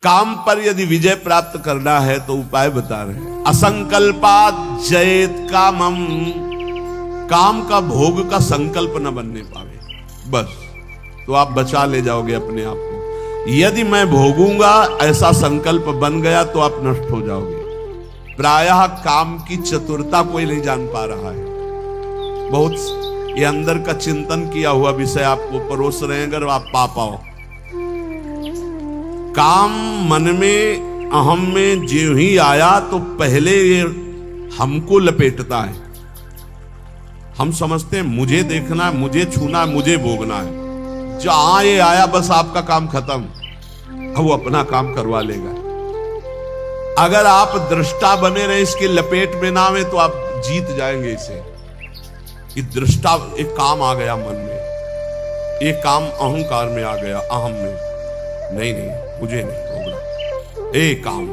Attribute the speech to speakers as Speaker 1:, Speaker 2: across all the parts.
Speaker 1: काम पर यदि विजय प्राप्त करना है तो उपाय बता रहे हैं। असंकल्पात जयेत कामम, काम का भोग का संकल्प न बनने पावे, बस तो आप बचा ले जाओगे अपने आप को। यदि मैं भोगूंगा ऐसा संकल्प बन गया तो आप नष्ट हो जाओगे। प्रायः काम की चतुरता कोई नहीं जान पा रहा है। बहुत ये अंदर का चिंतन किया हुआ विषय आपको परोस रहे हैं, अगर आप पा पाओ। काम मन में अहम में जो ही आया तो पहले ये हमको लपेटता है। हम समझते हैं मुझे देखना है, मुझे छूना है, मुझे भोगना है। जहां ये आया बस आपका काम खत्म, अब वो अपना काम करवा लेगा। अगर आप दृष्टा बने रहे इसके लपेट में ना में तो आप जीत जाएंगे इसे। कि दृष्टा एक काम आ गया मन में, एक काम अहंकार में आ गया, अहम में, नहीं मुझे नहीं भोगना। ए काम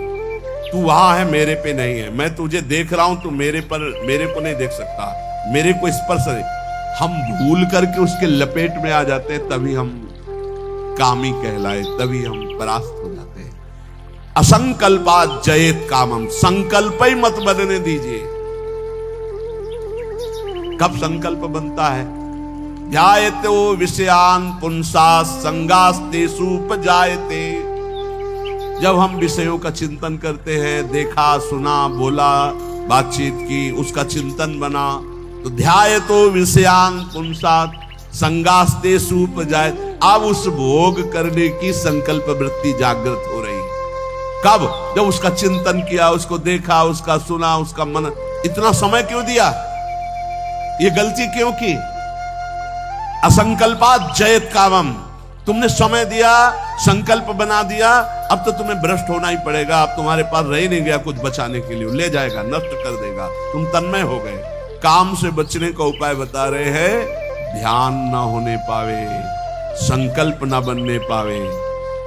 Speaker 1: तू वहां है, मेरे पे नहीं है। मैं तुझे देख रहा हूं, तू मेरे को नहीं देख सकता, मेरे को स्पर्श नहीं। हम भूल करके उसके लपेट में आ जाते हैं, तभी हम कामी कहलाए, तभी हम परास्त हो जाते हैं। असंकल्पात जयेत कामम, संकल्प ही मत बनने दीजिए। कब संकल्प बनता है? ध्यायते विषयान पुंसा संगास्तेषु उपजायते। जब हम विषयों का चिंतन करते हैं, देखा सुना बोला बातचीत की, उसका चिंतन बना, तो ध्यायतो विषयान पुंसा संगास्तेषु उपजायते। अब उस भोग करने की संकल्प वृत्ति जागृत हो रही है। कब? जब उसका चिंतन किया, उसको देखा, उसका सुना, उसका मन। इतना समय क्यों दिया? ये गलती क्यों की? असंकल्पात जयेत कामम, तुमने समय दिया, संकल्प बना दिया, अब तो तुम्हें भ्रष्ट होना ही पड़ेगा। अब तुम्हारे पास रह नहीं गया कुछ बचाने के लिए, ले जाएगा, नष्ट कर देगा, तुम तन्मय हो गए। काम से बचने का उपाय बता रहे हैं। ध्यान ना होने पावे, संकल्प ना बनने पावे।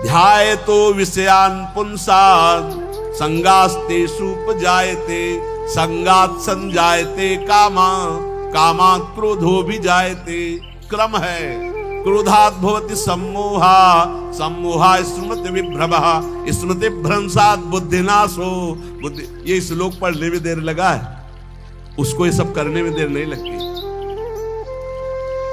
Speaker 1: ध्यायतो विषयान पुंसात् संगास्तेषु उपजायते, संगात् संजायते कामा, कामात् क्रोधो विजायते। क्रम है, क्रोधात् भवति सम्मोहा, सम्मोहा स्मृति विभ्रमः, स्मृति भ्रंशात् बुद्धिनाशो। बुद्धि, ये श्लोक पढ़ने में देर लगा है, उसको ये सब करने में देर नहीं लगती।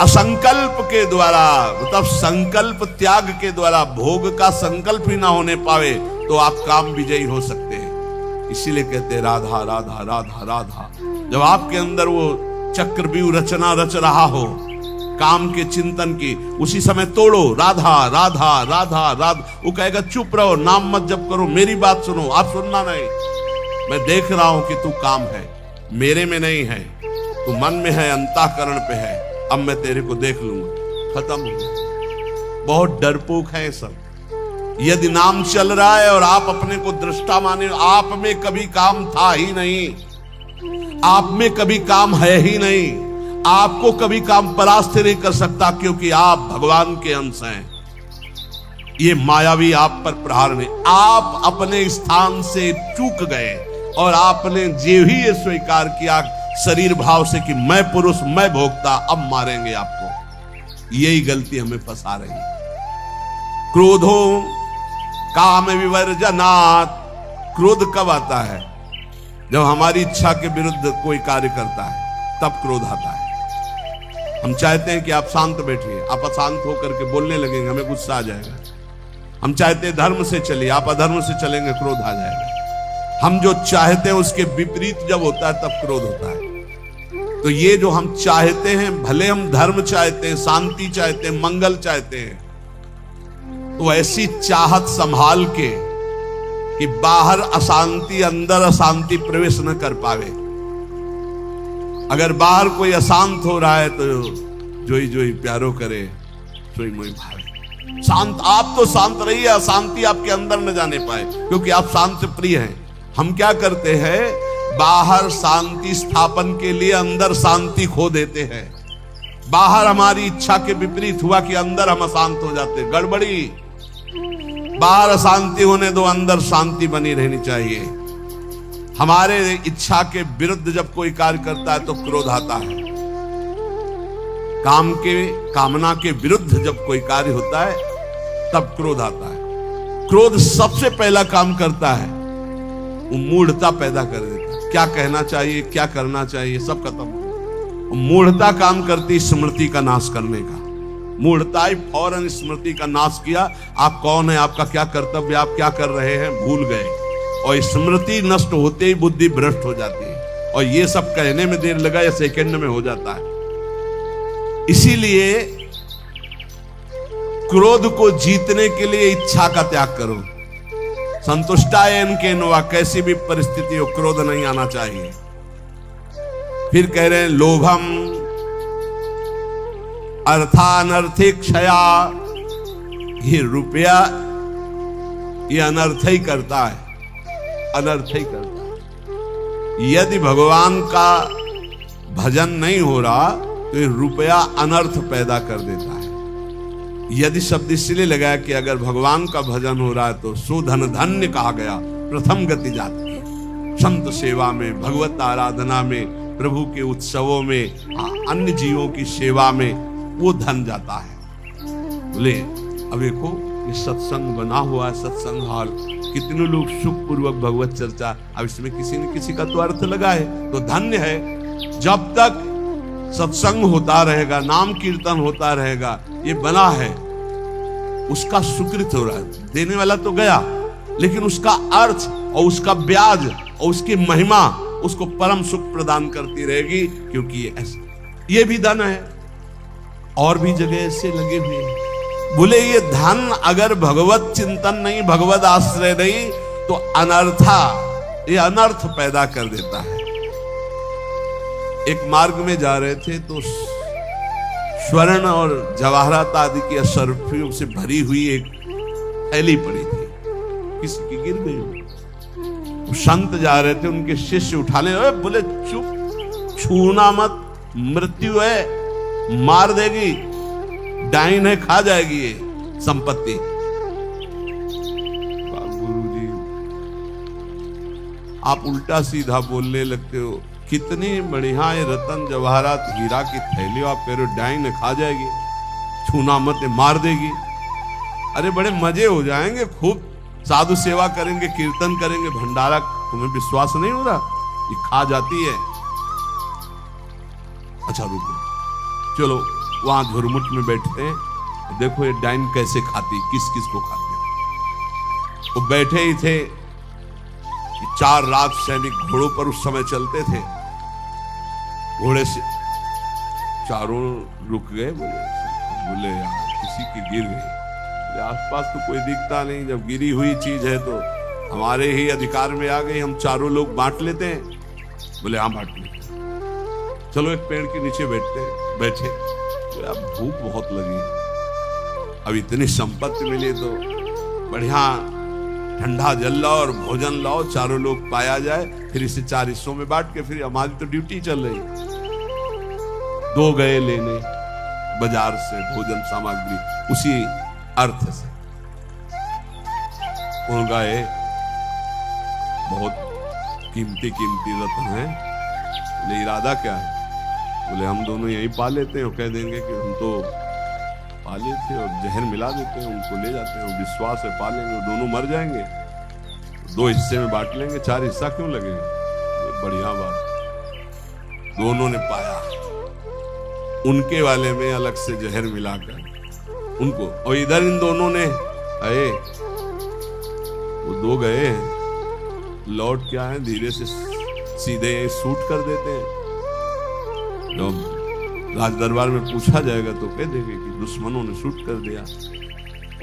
Speaker 1: असंकल्प के द्वारा, मतलब संकल्प त्याग के द्वारा, भोग का संकल्प ही ना होने पावे तो आप काम विजयी हो सकते हैं। इसीलिए कहते हैं राधा राधा राधा राधा। जब आपके अंदर वो चक्रव्यूह रचना रच रहा हो काम के चिंतन की, उसी समय तोड़ो राधा राधा राधा राधा। वो कहेगा चुप रहो, नाम मत जप करो, मेरी बात सुनो। आप सुनना नहीं, मैं देख रहा हूं कि तू काम है, मेरे में नहीं है, तू मन में है, अंतःकरण पे है। अब मैं तेरे को देख लूंगा, खत्म हो गया। बहुत डरपोक है सब। यदि नाम चल रहा है और आप अपने को दृष्टा माने, आप में कभी काम था ही नहीं, आप में कभी काम है ही नहीं, आपको कभी काम परास्त नहीं कर सकता, क्योंकि आप भगवान के अंश हैं। ये मायावी आप पर प्रहार नहीं, आप अपने स्थान से चूक गए और आपने जो ही ये स्वीकार किया शरीर भाव से कि मैं पुरुष, मैं भोक्ता, अब मारेंगे आपको। यही गलती हमें फंसा रही है। क्रोधो काम विवर्जनात्। क्रोध कब आता है? जब हमारी इच्छा के विरुद्ध कोई कार्य करता है, तब क्रोध आता है। हम चाहते हैं कि आप शांत बैठिए, आप अशांत होकर के बोलने लगेंगे, हमें गुस्सा आ जाएगा। हम चाहते हैं धर्म से चलिए, आप अधर्म से चलेंगे, क्रोध आ जाएगा। हम जो चाहते हैं उसके विपरीत जब होता है तब क्रोध होता है। तो ये जो हम चाहते हैं, भले हम धर्म चाहते हैं, शांति चाहते हैं, मंगल चाहते हैं, तो ऐसी चाहत संभाल के कि बाहर अशांति, अंदर अशांति प्रवेश न कर पावे। अगर बाहर कोई अशांत हो रहा है तो जोई जोई प्यारो करे, सोई मोई भावे। शांत, आप तो शांत रहिए, अशांति आपके अंदर न जाने पाए, क्योंकि आप शांत प्रिय हैं। हम क्या करते हैं? बाहर शांति स्थापन के लिए अंदर शांति खो देते हैं। बाहर हमारी इच्छा के विपरीत हुआ कि अंदर हम अशांत हो जाते हैं। गड़बड़ी। बाहर अशांति होने दो, अंदर शांति बनी रहनी चाहिए। हमारे इच्छा के विरुद्ध जब कोई कार्य करता है तो क्रोध आता है। कामना के विरुद्ध जब कोई कार्य होता है तब क्रोध आता है। क्रोध सबसे पहला काम करता है, वो मूढ़ता पैदा कर देता है। क्या कहना चाहिए, क्या करना चाहिए, सब खत्म हो जाता। मूढ़ता काम करती स्मृति का नाश करने का। मूढ़ता ही फौरन स्मृति का नाश किया। आप कौन है, आपका क्या कर्तव्य, आप क्या कर रहे हैं, भूल गए। और स्मृति नष्ट होते ही बुद्धि भ्रष्ट हो जाती है। और ये सब कहने में देर लगा या सेकंड में हो जाता है। इसीलिए क्रोध को जीतने के लिए इच्छा का त्याग करो। संतुष्टायन के नवा, कैसी भी परिस्थिति हो क्रोध नहीं आना चाहिए। फिर कह रहे हैं लोभम अर्थानर्थिक क्षया, ये रुपया ये अनर्थ ही करता है, अनर्थ ही करता है। यदि भगवान का भजन नहीं हो रहा तो ये रुपया अनर्थ पैदा कर देता है। यदि शब्द इसलिए लगाया कि अगर भगवान का भजन हो रहा है तो सुधन धन्य कहा गया। प्रथम गति जाती है संत सेवा में, भगवत आराधना में, प्रभु के उत्सवों में, अन्य जीवों की सेवा में वो धन जाता है। बोले अब देखो ये सत्संग बना हुआ है, सत्संग हाल, कितने लोग सुख पूर्वक भगवत चर्चा, अब इसमें किसी न किसी का तो अर्थ लगा है, तो धन्य है। जब तक सत्संग होता रहेगा, नाम कीर्तन होता रहेगा, ये बना है, उसका सुकृत हो रहा है। देने वाला तो गया, लेकिन उसका अर्थ और उसका ब्याज और उसकी महिमा उसको परम सुख प्रदान करती रहेगी, क्योंकि ये भी धन है। और भी जगह ऐसे लगे हुए हैं। बोले ये धन अगर भगवत चिंतन नहीं, भगवत आश्रय नहीं, तो अनर्था, ये अनर्थ पैदा कर देता है। एक मार्ग में जा रहे थे तो स्वर्ण और जवाहरात आदि की असरफियों से भरी हुई एक थैली पड़ी थी, किसी की गिर गई। संत जा रहे थे, उनके शिष्य उठाने, बोले चुप, छूना मत, मृत्यु है, मार देगी, डाइन है, खा जाएगी ये संपत्ति। गुरुजी आप उल्टा सीधा बोलने लगते हो। कितनी बढ़िया है रतन जवाहरात हीरा की थैली, आप कह रहे हो डाइन खा जाएगी, छूना मत, मार देगी। अरे बड़े मजे हो जाएंगे, खूब साधु सेवा करेंगे, कीर्तन करेंगे, भंडारा। तुम्हें विश्वास नहीं हो रहा ये खा जाती है? अच्छा रुको, चलो वहां झुरमुट में बैठते हैं, देखो ये डाइन कैसे खाती, किस किस को खाती। वो बैठे ही थे, 4 लाख सैनिक घोड़ों पर उस समय चलते थे। घोड़े से चारों रुक गए। बोले यार किसी की गिर गई, आसपास तो कोई दिखता नहीं, जब गिरी हुई चीज है तो हमारे ही अधिकार में आ गई, हम चारों लोग बांट लेते हैं। बोले हाँ बांट लेते, चलो एक पेड़ के नीचे बैठे। तो अब भूख बहुत लगी, अब इतनी संपत्ति मिली तो बढ़िया ठंडा जल लाओ और भोजन लाओ, चारों लोग पाया जाए, फिर इसे 4 हिस्सों में बांट के, फिर हमारी तो ड्यूटी चल रही। 2 गए लेने बाजार से भोजन सामग्री, उसी अर्थ से। उन गए, बहुत कीमती रत्न है। बोले इरादा क्या है? बोले हम दोनों यहीं पा लेते हैं, कह देंगे कि हम तो पाले थे और जहर मिला देते हैं, उनको ले जाते हैं, विश्वास है पालेंगे, दोनों मर जाएंगे, 2 हिस्से में बांट लेंगे, 4 हिस्सा क्यों लगेगा? बढ़िया बात। दोनों ने पाया, उनके वाले में अलग से जहर मिलाकर उनको, और इधर इन दोनों ने आए, वो 2 गए, लौट क्या है धीरे से सीधे शूट कर देते हैं। राज दरबार में पूछा जाएगा तो कह देंगे कि दुश्मनों ने शूट कर दिया,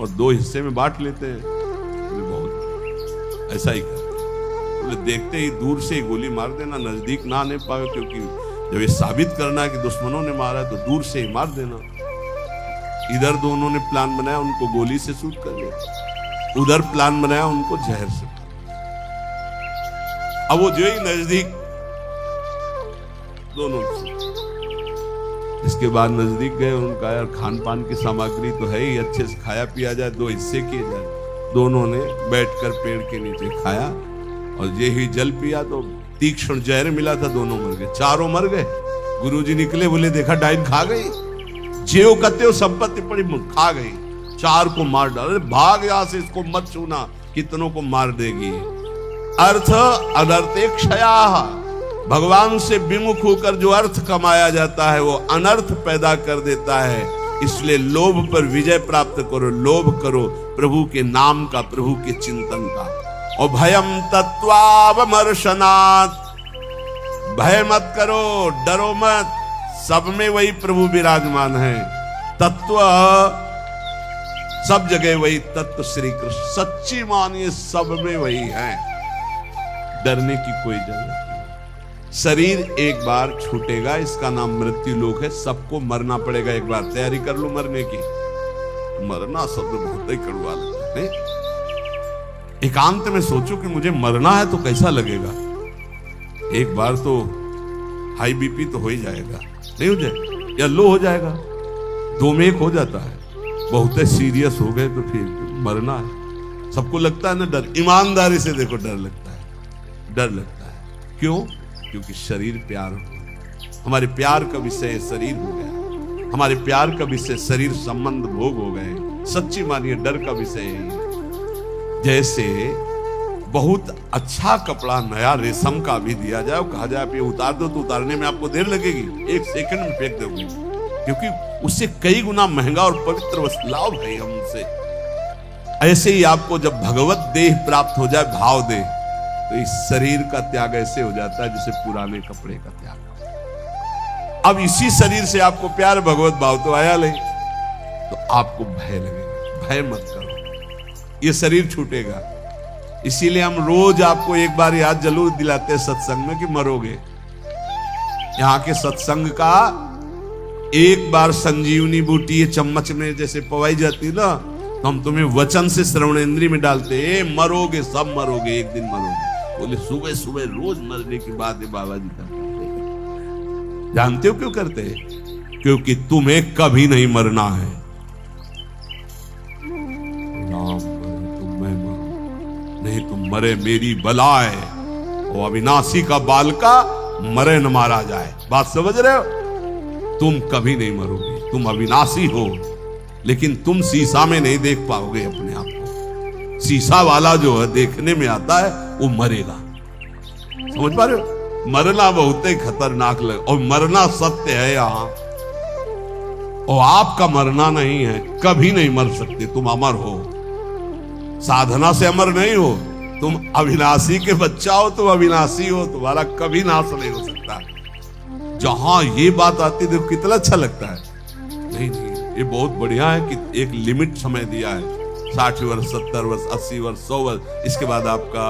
Speaker 1: और 2 हिस्से में बांट लेते हैं। बहुत ऐसा ही करते। बोले देखते ही दूर से ही गोली मार देना, नजदीक ना आने पाए, क्योंकि जब ये साबित करना है कि दुश्मनों ने मारा है तो दूर से ही मार देना। इधर दोनों ने प्लान बनाया उनको गोली से शूट कर दिया, उधर प्लान बनाया उनको जहर से। अब वो जो ही नजदीक दोनों, इसके बाद नजदीक गए, उनका यार खान पान की सामग्री तो है ही, अच्छे से खाया पिया जाए, 2 हिस्से किए जाए। दोनों ने बैठकर पेड़ के नीचे खाया, और ये ही जल पिया तो तीक्ष्ण जहर मिला था, दोनों मर गए, चारों मर गए। गुरुजी निकले, बोले देखा डाइन खा गई, जेव कते संपत्ति पड़ी खा गई, 4 को मार डाल, भाग यहां से, इसको मत छूना, कितनों को मार देगी। अर्थ अनर्थे क्षया, भगवान से विमुख होकर जो अर्थ कमाया जाता है वो अनर्थ पैदा कर देता है। इसलिए लोभ पर विजय प्राप्त करो, लोभ करो प्रभु के नाम का, प्रभु के चिंतन का। और भयम तत्वावमर्शनात्, भय मत करो, डरो मत, सब में वही प्रभु विराजमान है। तत्व सब जगह वही तत्व श्री कृष्ण, सच्ची मानिए सब में वही है, डरने की कोई जरूरत नहीं। शरीर एक बार छूटेगा, इसका नाम मृत्यु लोक है, सबको मरना पड़ेगा एक बार, तैयारी कर लो मरने की। मरना शब्द बहुत ही कड़वा लगता है। एकांत में सोचो कि मुझे मरना है तो कैसा लगेगा। एक बार तो हाई बीपी तो हो ही जाएगा, नहीं हो जाए या लो हो जाएगा, 2 में 1 हो जाता है। बहुत सीरियस हो गए तो फिर मरना है। सबको लगता है ना डर, ईमानदारी से देखो डर लगता है, डर लगता है। क्यों? क्योंकि शरीर प्यार हो, हमारे प्यार का विषय शरीर हो गया, हमारे प्यार का विषय शरीर संबंध भोग हो गए। सच्ची मानिए डर का विषय है। जैसे बहुत अच्छा कपड़ा नया रेशम का भी दिया जाए, कहा जाए आप ये उतार दो, तो उतारने में आपको देर लगेगी, 1 सेकंड में फेंक दोगे, क्योंकि उससे कई गुना महंगा और पवित्र वस्तु लाभ है हमसे। ऐसे ही आपको जब भगवत देह प्राप्त हो जाए, भाव देह, तो इस शरीर का त्याग ऐसे हो जाता है जैसे पुराने कपड़े का त्याग। अब इसी शरीर से आपको प्यार भगवत भाव तो आया नहीं, तो आपको भय लगेगा। भय मत करो, ये शरीर छूटेगा। इसीलिए हम रोज आपको एक बार याद जरूर दिलाते हैं सत्संग में कि मरोगे। यहाँ के सत्संग का एक बार संजीवनी बूटी चम्मच में जैसे पवाई जाती है ना, तो हम तुम्हें वचन से श्रवणेंद्रिय में डालते, मरोगे, सब मरोगे, एक दिन मरोगे। बोले सुबह सुबह रोज मरने की बात है बाबा जी करते। जानते हो क्यों करते हैं? क्योंकि तुम्हें कभी नहीं मरना है। राम मरे तो मैं मरूं, नहीं तुम मरे मेरी बला है। वो अविनाशी का बालका मरे न मारा जाए। बात समझ रहे हो? तुम कभी नहीं मरोगे, तुम अविनाशी हो, लेकिन तुम शीशा में नहीं देख पाओगे अपने आप को। शीशा वाला जो है देखने में आता है वो मरेगा। समझ पा रहे हो? मरना बहुत ही खतरनाक लगे, और मरना सत्य है यहाँ, और आपका मरना नहीं है, कभी नहीं मर सकते, तुम अमर हो। साधना से अमर नहीं हो, तुम अविनाशी के बच्चा हो, तुम अविनाशी हो, तुम्हारा कभी नाश नहीं हो सकता। जहां ये बात आती है देखो कितना अच्छा लगता है। नहीं नहीं, ये बहुत बढ़िया है कि एक लिमिट समय दिया है, 60 वर्ष, 70 वर्ष, 80 वर्ष, 100 वर्ष, इसके बाद आपका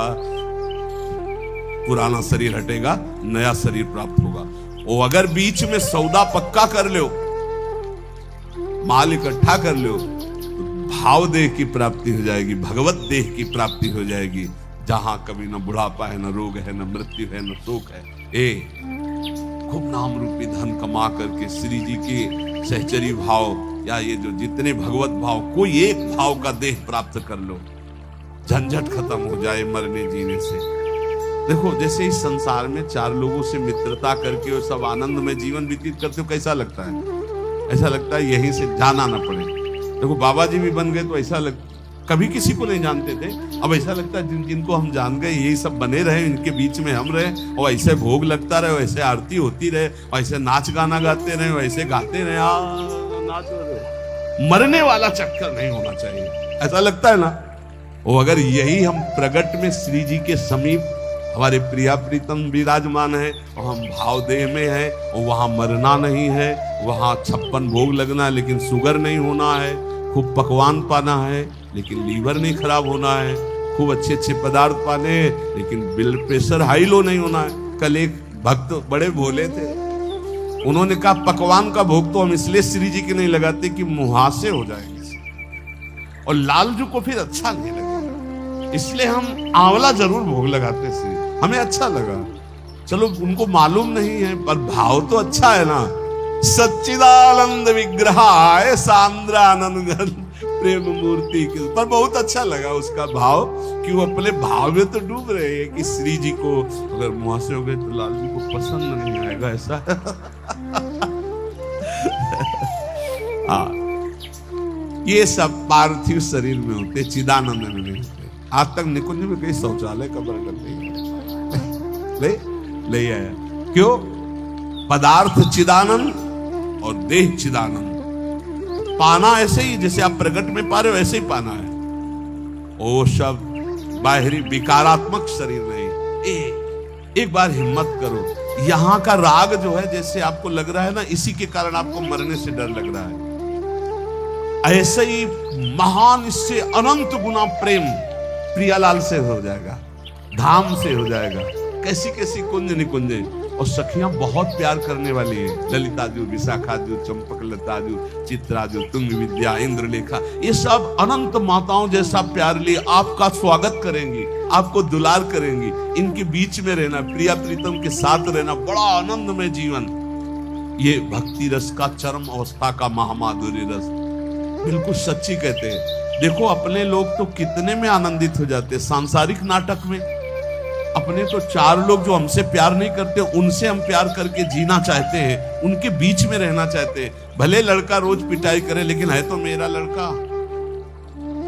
Speaker 1: पुराना शरीर हटेगा, नया शरीर प्राप्त होगा। वो अगर बीच में सौदा पक्का कर लो, माल इकट्ठा कर लो, तो भाव देह की प्राप्ति हो जाएगी, भगवत देह की प्राप्ति हो जाएगी, जहां कभी न बुढ़ापा है, न रोग है, न मृत्यु है, न शोक है। खूब नाम रूपी धन कमा करके श्री जी के सहचरी भाव या ये जो जितने भगवत भाव, कोई एक भाव का देह प्राप्त कर लो, झंझट खत्म हो जाए मरने जीने से। देखो जैसे इस संसार में 4 लोगों से मित्रता करके और सब आनंद में जीवन व्यतीत करते हो, कैसा लगता है? ऐसा लगता है यहीं से जाना ना पड़े। देखो बाबा जी भी बन गए तो ऐसा कभी किसी को नहीं जानते थे, अब ऐसा लगता है जिनको हम जान गए यही सब बने रहे, इनके बीच में हम रहे, और ऐसे भोग लगता रहे, वैसे आरती होती रहे, वैसे नाच गाना गाते रहे, वैसे गाते रहे, नाच रहे। मरने वाला चक्कर नहीं होना चाहिए, ऐसा लगता है ना। और अगर यही हम प्रगट में श्री जी के समीप हमारे प्रिया प्रीतम विराजमान है, और हम भाव देह में है, और वहां मरना नहीं है, वहां 56 भोग लगना है लेकिन शुगर नहीं होना है, खूब पकवान पाना है लेकिन लीवर नहीं खराब होना है, खूब अच्छे अच्छे पदार्थ पाने हैं लेकिन ब्लड प्रेशर हाई लो नहीं होना है। कल एक भक्त बड़े भोले थे, उन्होंने कहा पकवान का भोग तो हम इसलिए श्री जी के नहीं लगाते कि मुहासे हो जाएंगे और लालजू को फिर अच्छा नहीं लगेगा, इसलिए हम आंवला जरूर भोग लगाते श्री, हमें अच्छा लगा। चलो उनको मालूम नहीं है पर भाव तो अच्छा है ना। सच्चिदानंद विग्रहाय सांद्रानंद प्रेम मूर्ति के पर बहुत अच्छा लगा उसका भाव, कि वो अपने भाव में तो डूब रहे हैं कि श्री जी को अगर मुहासे हो गए तो लाल जी को पसंद नहीं आएगा, ऐसा ये सब पार्थिव शरीर में होते, चिदानंद में नहीं होते। आज तक निकुंज में कहीं शौचालय का बरकत नहीं ले आया। क्यों? पदार्थ चिदानंद और देह चिदानंद। पाना ऐसे ही, जैसे आप प्रकट में पा रहे हो ऐसे ही पाना है। ओ शब्द बाहरी विकारात्मक शरीर नहीं। एक बार हिम्मत करो। यहां का राग जो है, जैसे आपको लग रहा है ना, इसी के कारण आपको मरने से डर लग रहा है। ऐसे ही महान, इससे अनंत गुना प्रेम प्रियालाल से हो जाएगा, धाम से हो जाएगा। कैसी कैसी कुंज निकुंजे, और सखियां बहुत प्यार करने वाली है। ललिता जी, विशाखा जी, चंपक लता जी, चित्रा जी, तुंग विद्या, इंद्रलेखा, ये सब अनंत माताओं जैसा प्यार लिए आपका स्वागत करेंगी, आपको दुलार करेंगी। इनके बीच में रहना, प्रिया प्रीतम के साथ रहना, बड़ा आनंदमय जीवन। ये भक्ति रस का चरम अवस्था का महामाधुर्य रस, बिल्कुल सच्ची कहते हैं। देखो अपने लोग तो कितने में आनंदित हो जाते हैं सांसारिक नाटक में। अपने तो 4 लोग जो हमसे प्यार नहीं करते, उनसे हम प्यार करके जीना चाहते हैं, उनके बीच में रहना चाहते हैं। भले लड़का रोज पिटाई करे, लेकिन है तो मेरा लड़का।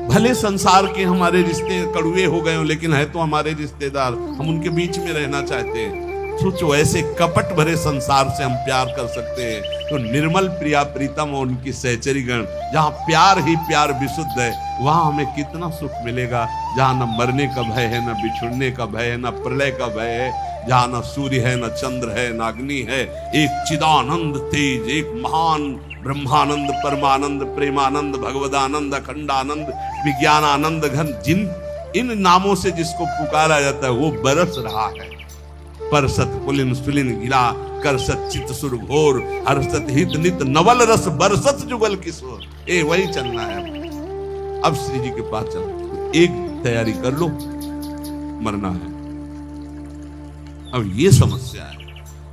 Speaker 1: भले संसार के हमारे रिश्ते कड़वे हो गए हो, लेकिन है तो हमारे रिश्तेदार, हम उनके बीच में रहना चाहते हैं। सोचो, ऐसे कपट भरे संसार से हम प्यार कर सकते हैं, तो निर्मल प्रिया प्रीतम और उनकी सहचरी गण, जहां प्यार ही प्यार विशुद्ध है, वहां हमें कितना सुख मिलेगा। जहां न मरने का भय है, न बिछुड़ने का भय है, न प्रलय का भय है, जहां न सूर्य है, न चंद्र है, न अग्नि है। एक चिदानंद तेज, एक महान ब्रह्मानंद, परमानंद, प्रेमानंद, भगवदानंद, अखंडानंद, विज्ञानानंद घन, जिन इन नामों से जिसको पुकारा जाता है, वो बरस रहा है। परसत पुलिन सुलिन गिला, करसत चित सुर घोर, हर्षत हित नित नवल रस, बरसत जुगल किशोर। वही चलना है। अब श्री जी के पास चलना, एक तैयारी कर लो, मरना है। अब ये समस्या है।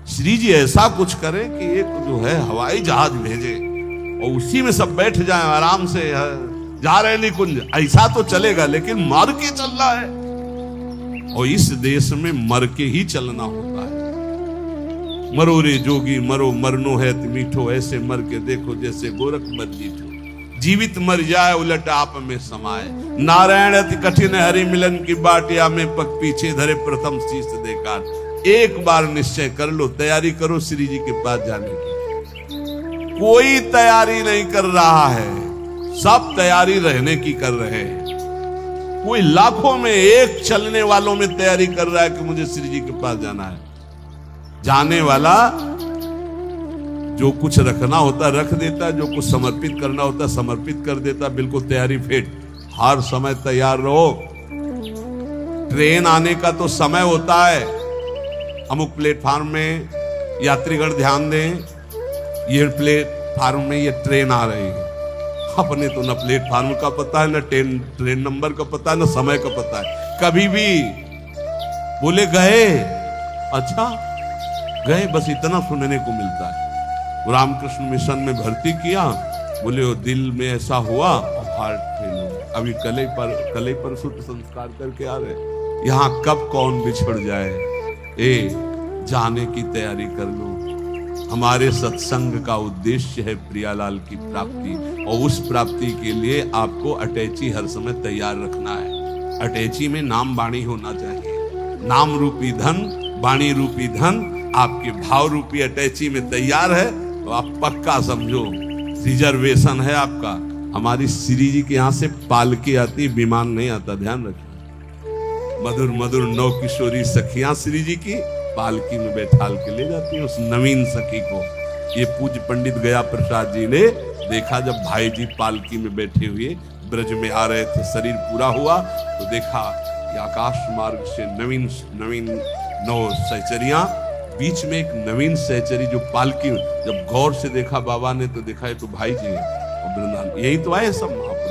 Speaker 1: श्री जी ऐसा कुछ करे कि एक जो है हवाई जहाज भेजे और उसी में सब बैठ जाएं आराम से, जा रहे निकुंज, ऐसा तो चलेगा, लेकिन मर के चलना है। और इस देश में मर के ही चलना होता है। मरो रे जोगी मरो, मरनो है मीठो, ऐसे मर के देखो जैसे गोरख मर जीठो। जीवित मर जाए उलट आप में समाए, नारायण अति कठिन हरि मिलन की बाटिया में पग पीछे धरे प्रथम शीश देकार। एक बार निश्चय कर लो, तैयारी करो श्री जी के पास जाने की। कोई तैयारी नहीं कर रहा है, सब तैयारी रहने की कर रहे हैं। कोई लाखों में एक चलने वालों में तैयारी कर रहा है कि मुझे श्री जी के पास जाना है। जाने वाला जो कुछ रखना होता रख देता, जो कुछ समर्पित करना होता समर्पित कर देता। बिल्कुल तैयारी फिट, हर समय तैयार रहो। ट्रेन आने का तो समय होता है, अमुक प्लेटफार्म में यात्रीगण ध्यान दें, ये प्लेटफार्म में ये ट्रेन आ रही है। अपने तो न प्लेटफार्म का पता है, न ट्रेन नंबर का पता है, न समय का पता है। कभी भी बोले गए, अच्छा गए, बस इतना सुनने को मिलता है। रामकृष्ण मिशन में भर्ती किया, बोले वो दिल में ऐसा हुआ और हार्ट फेल हो गया। अभी कल पर शुद्ध संस्कार करके आ रहे। यहाँ कब कौन बिछड़ जाए, जाने की तैयारी कर लो। हमारे सत्संग का उद्देश्य है प्रियालाल की प्राप्ति, और उस प्राप्ति के लिए आपको अटैची हर समय तैयार रखना है। अटैची में नाम वाणी होना चाहिए। नाम रूपी धन, वाणी रूपी धन आपके भाव रूपी अटैची में तैयार है, तो आप पक्का समझो रिजर्वेशन है आपका। हमारी श्री जी के यहाँ से पालकी आती, विमान नहीं आता, ध्यान रखना। मधुर मधुर नौ किशोरी सखियां श्री जी की पालकी में बैठाल के ले जाती है उस नवीन सखी को। ये पूज्य पंडित गया प्रसाद जी ने देखा, जब भाई जी पालकी में बैठे हुए ब्रज में आ रहे थे, शरीर पूरा हुआ तो देखा कि आकाश मार्ग से नवीन नवीन 9 सहचरियां, बीच में एक नवीन सहचरी जो पालकी, जब गौर से देखा बाबा ने तो देखा है तो भाई जी है और वृंदावन, यही तो आए सब महापुरुष।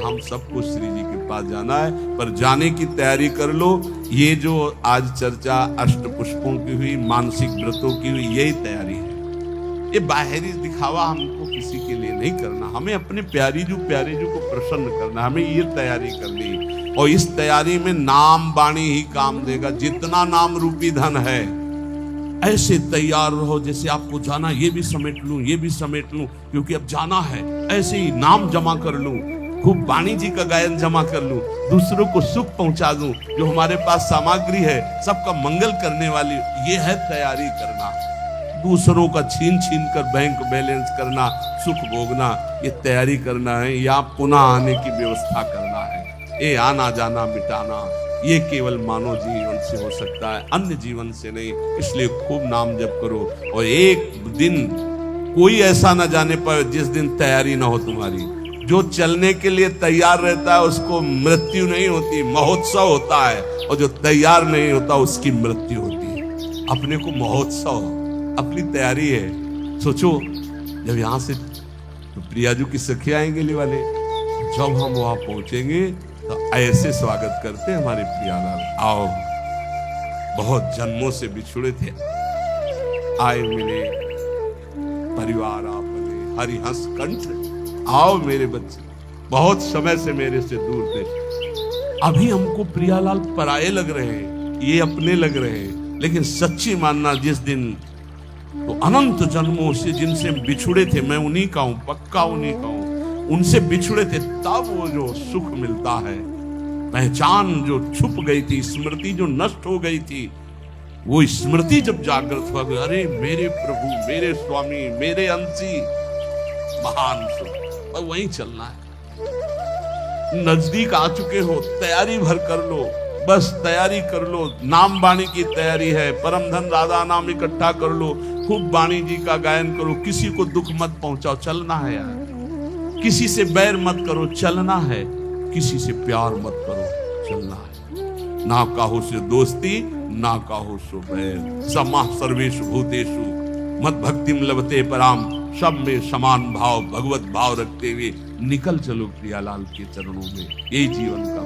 Speaker 1: हम सबको श्री जी के पास जाना है, पर जाने की तैयारी कर लो। ये जो आज चर्चा अष्ट पुष्पों की हुई, मानसिक व्रतों की हुई, यही तैयारी है। ये बाहरी दिखावा हमको किसी के लिए नहीं करना, हमें अपने प्यारे जो को प्रसन्न करना, हमें ये तैयारी करनी। और इस तैयारी में नाम वाणी ही काम देगा। जितना नाम रूपी धन है ऐसे तैयार रहो जैसे आपको जाना, ये भी समेट लूं, ये भी समेट लूं, क्योंकि अब जाना है। ऐसे ही नाम जमा कर लूं, खूब वाणी जी का गायन जमा कर लूं, दूसरों को सुख पहुंचा दूं, जो हमारे पास सामग्री है सबका मंगल करने वाली, ये है तैयारी करना। दूसरों का छीन छीन कर बैंक बैलेंस करना, सुख भोगना, ये तैयारी करना है, या पुनः आने की व्यवस्था करना है। ये आना जाना मिटाना ये केवल मानव जीवन से हो सकता है, अन्य जीवन से नहीं। इसलिए खूब नाम जप करो, और एक दिन कोई ऐसा ना जाने पाए जिस दिन तैयारी ना हो तुम्हारी। जो चलने के लिए तैयार रहता है उसको मृत्यु नहीं होती, महोत्सव होता है, और जो तैयार नहीं होता उसकी मृत्यु होती है। अपने को महोत्सव, अपनी तैयारी है। सोचो जब यहां से तो प्रियाजू की सखी आएंगे ले वाले, जब हम वहां पहुंचेंगे तो ऐसे स्वागत करते हमारे प्रियालाल, आओ बहुत जन्मों से बिछुड़े थे, आए मिले परिवार आपने हरिहंस कंठ, आओ मेरे बच्चे, बहुत समय से मेरे से दूर थे। अभी हमको प्रियालाल पराये लग रहे हैं, ये अपने लग रहे हैं, लेकिन सच्ची मानना जिस दिन तो अनंत जन्मों से जिनसे बिछुड़े थे, मैं उन्हीं का हूं, पक्का उन्हीं का हूं, उनसे बिछुड़े थे, तब वो जो सुख मिलता है, पहचान जो छुप गई थी, स्मृति जो नष्ट हो गई थी, वो स्मृति जब जागृत हो गई, अरे मेरे प्रभु, मेरे स्वामी, मेरे अंशी, महान सुख, और वहीं चलना है। नजदीक आ चुके हो, तैयारी भर कर लो, बस तैयारी कर लो। नाम वाणी की तैयारी है, परम धन राधा नाम इकट्ठा कर लो, खूब वाणी जी का गायन करो, किसी को दुख मत पहुंचाओ, चलना है यार। किसी से बैर मत करो, चलना है। किसी से प्यार मत करो, चलना है। ना काहो से दोस्ती, ना काहो सो बैर, समा सर्वेषु भूतेषु मत भक्तिम लभते पराम, सब में समान भाव, भगवत भाव रखते हुए निकल चलो प्रियालाल के चरणों में। यही जीवन का